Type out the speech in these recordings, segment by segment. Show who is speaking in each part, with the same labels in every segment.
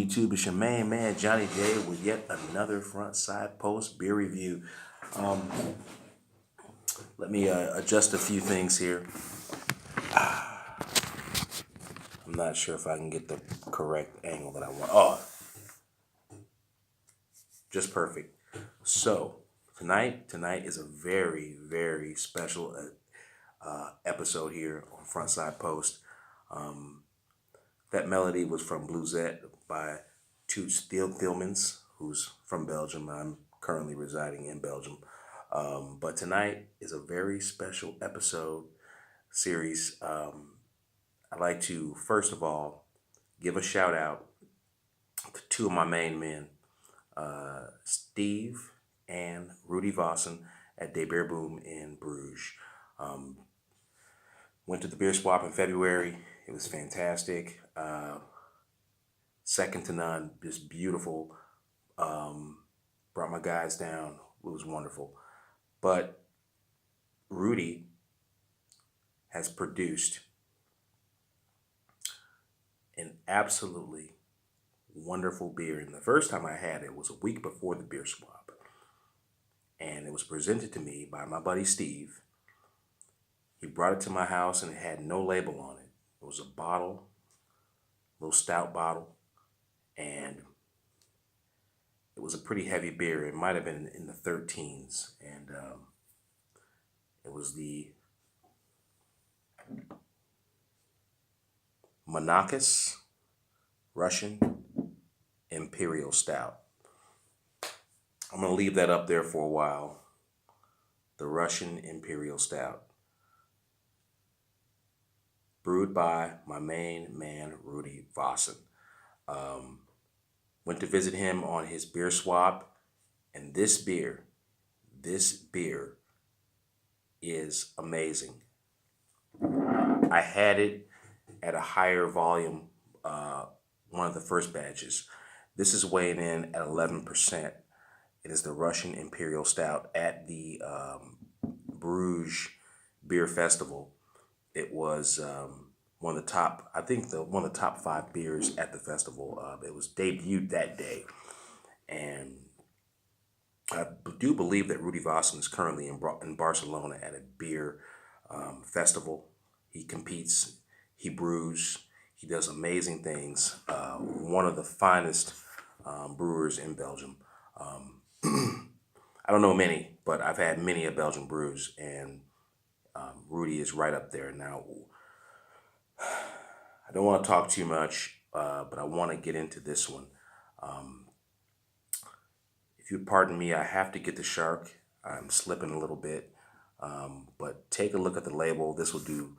Speaker 1: YouTube? It's your main man, Johnny J, with yet another front side post beer review. Let me adjust a few things here. I'm not sure if I can get the correct angle that I want. Oh, just perfect. So tonight is a very, very special episode here on Front Side Post. That melody was from Bluesette by Toot Thielmans, who's from Belgium. I'm currently residing in Belgium. But tonight is a very special episode series. I'd like to, first of all, give a shout out to two of my main men, Steve and Rudy Vossen at Bier in Bruges. Went to the beer swap in February. It was fantastic. Second to none, just beautiful. Brought my guys down. It was wonderful. But Rudy has produced an absolutely wonderful beer. And the first time I had it was a week before the beer swap. And it was presented to me by my buddy Steve. He brought it to my house and it had no label on it. It was a bottle, little stout bottle, and it was a pretty heavy beer. It might have been in the 13s, and it was the Monachus Russian Imperial Stout. I'm going to leave that up there for a while. The Russian Imperial Stout. Brewed by my main man, Rudy Vossen. Went to visit him on his beer swap, and this beer is amazing. I had it at a higher volume, one of the first batches. This is weighing in at 11%. It is the Russian Imperial Stout at the Bruges Beer Festival. It was one of the top, I think one of the top 5 beers at the festival. It was debuted that day. And I do believe that Rudy Vossen is currently in Barcelona at a beer festival. He competes, he brews, he does amazing things. One of the finest brewers in Belgium. I don't know many, but I've had many of Belgian brews, and Rudy is right up there. Now, I don't want to talk too much, but I want to get into this one. If you pardon me, I have to get the shark. I'm slipping a little bit, but take a look at the label. This will do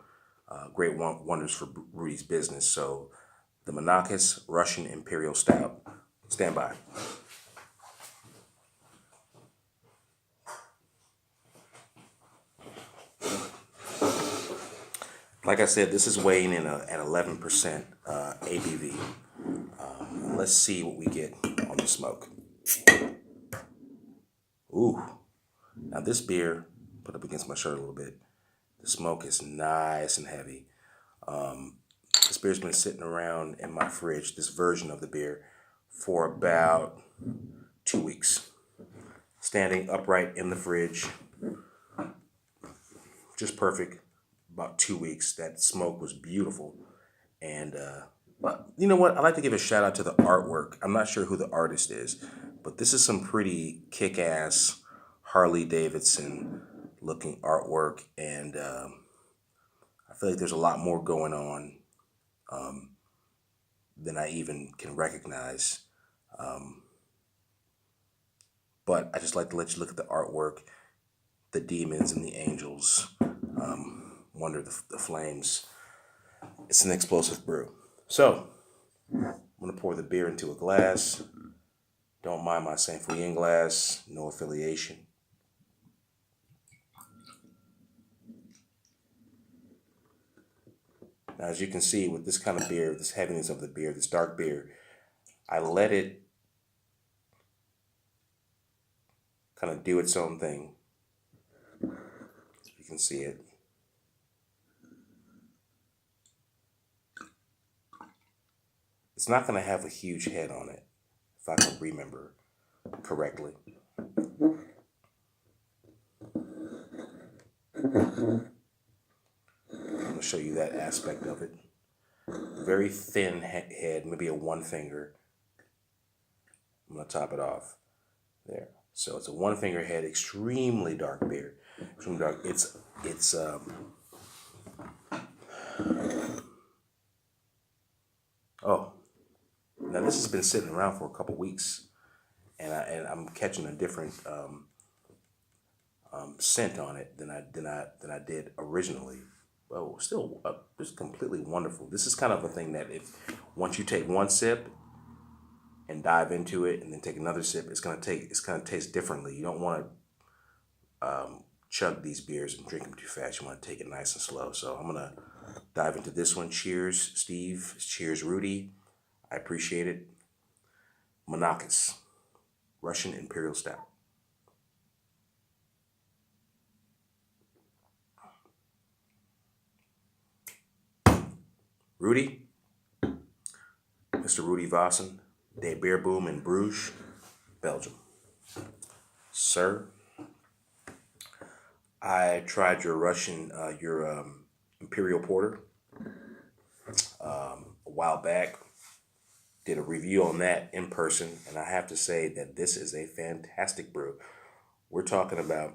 Speaker 1: great wonders for Rudy's business. So, the Monachus Russian Imperial Stout. Stand by. Like I said, this is weighing in at 11% ABV. Let's see what we get on the smoke. Ooh. Now this beer, put up against my shirt a little bit, the smoke is nice and heavy. This beer's been sitting around in my fridge, this version of the beer, for about 2 weeks. Standing upright in the fridge. Just perfect. About 2 weeks. That smoke was beautiful. And but you know what? I'd like to give a shout out to the artwork. I'm not sure who the artist is, but this is some pretty kick-ass Harley Davidson looking artwork, and I feel like there's a lot more going on than I even can recognize. But I just like to let you look at the artwork, the demons and the angels. Wonder the flames. It's an explosive brew. So, I'm going to pour the beer into a glass. Don't mind my Saint Fouillin glass. No affiliation. Now, as you can see, with this kind of beer, this heaviness of the beer, this dark beer, I let it kind of do its own thing. You can see it. It's not going to have a huge head on it, if I can remember correctly. I'm going to show you that aspect of it. Very thin head, maybe a one finger. I'm going to top it off there. So it's a one finger head, extremely dark beer. Extremely dark. It's oh, now this has been sitting around for a couple weeks, and I'm catching a different scent on it than I did originally. Well, still just completely wonderful. This is kind of a thing that if once you take one sip and dive into it, and then take another sip, it's gonna taste differently. You don't want to chug these beers and drink them too fast. You want to take it nice and slow. So I'm gonna dive into this one. Cheers, Steve. Cheers, Rudy. I appreciate it. Monachus, Russian Imperial Stout. Rudy, Mr. Rudy Vossen, Bier Boom in Brugge, Belgium. Sir, I tried your Imperial Porter a while back. Did a review on that in person, and I have to say that this is a fantastic brew. We're talking about,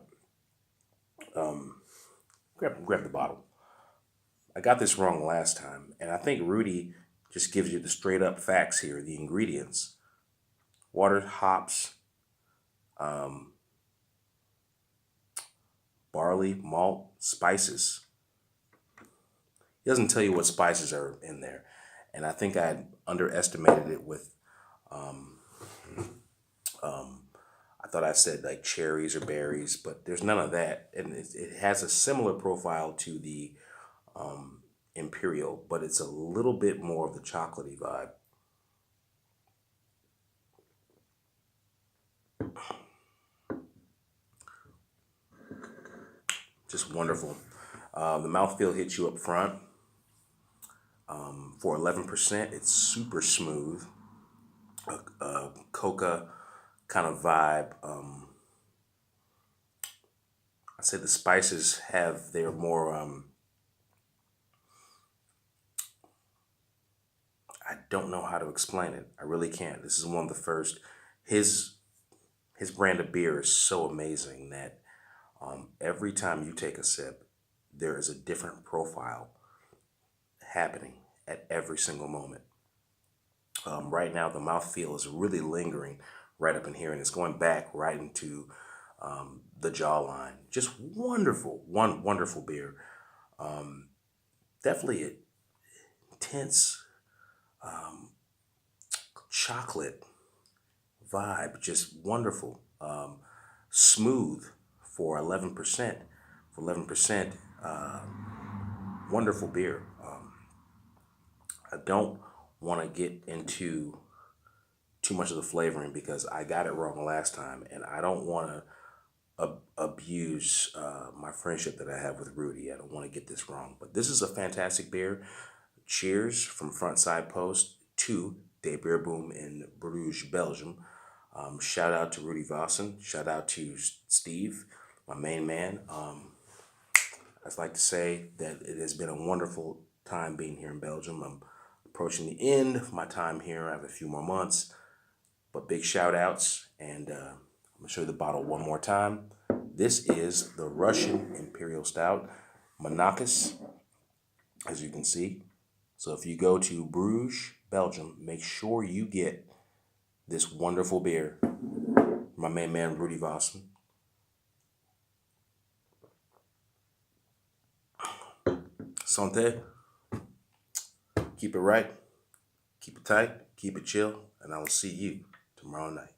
Speaker 1: grab the bottle. I got this wrong last time, and I think Rudy just gives you the straight up facts here, the ingredients. Water, hops, barley, malt, spices. He doesn't tell you what spices are in there. And I think I underestimated it with, I thought I said like cherries or berries, but there's none of that. And it has a similar profile to the Imperial, but it's a little bit more of the chocolatey vibe. Just wonderful. The mouthfeel hits you up front. For 11%, it's super smooth. Coca kind of vibe. I'd say the spices have their more, I don't know how to explain it. I really can't. This is one of the first. His brand of beer is so amazing that every time you take a sip, there is a different profile happening at every single moment. Right now, the mouthfeel is really lingering right up in here, and it's going back right into the jawline. Just wonderful, wonderful beer. Definitely an intense chocolate vibe, just wonderful. Smooth for 11%. For 11%, wonderful beer. I don't want to get into too much of the flavoring because I got it wrong last time, and I don't want to abuse my friendship that I have with Rudy. I don't want to get this wrong, but this is a fantastic beer. Cheers from Front Side Post to Bier Boom in Brugge Belgium. Shout out to Rudy Vossen. Shout out to Steve, my main man. I'd like to say that it has been a wonderful time being here in Belgium. I'm approaching the end of my time here. I have a few more months, but big shout outs. And I'm going to show you the bottle one more time. This is the Russian Imperial Stout, Monachus, as you can see. So if you go to Brugge, Belgium, make sure you get this wonderful beer. My main man, Rudy Vossen. Santé. Keep it right, keep it tight, keep it chill, and I will see you tomorrow night.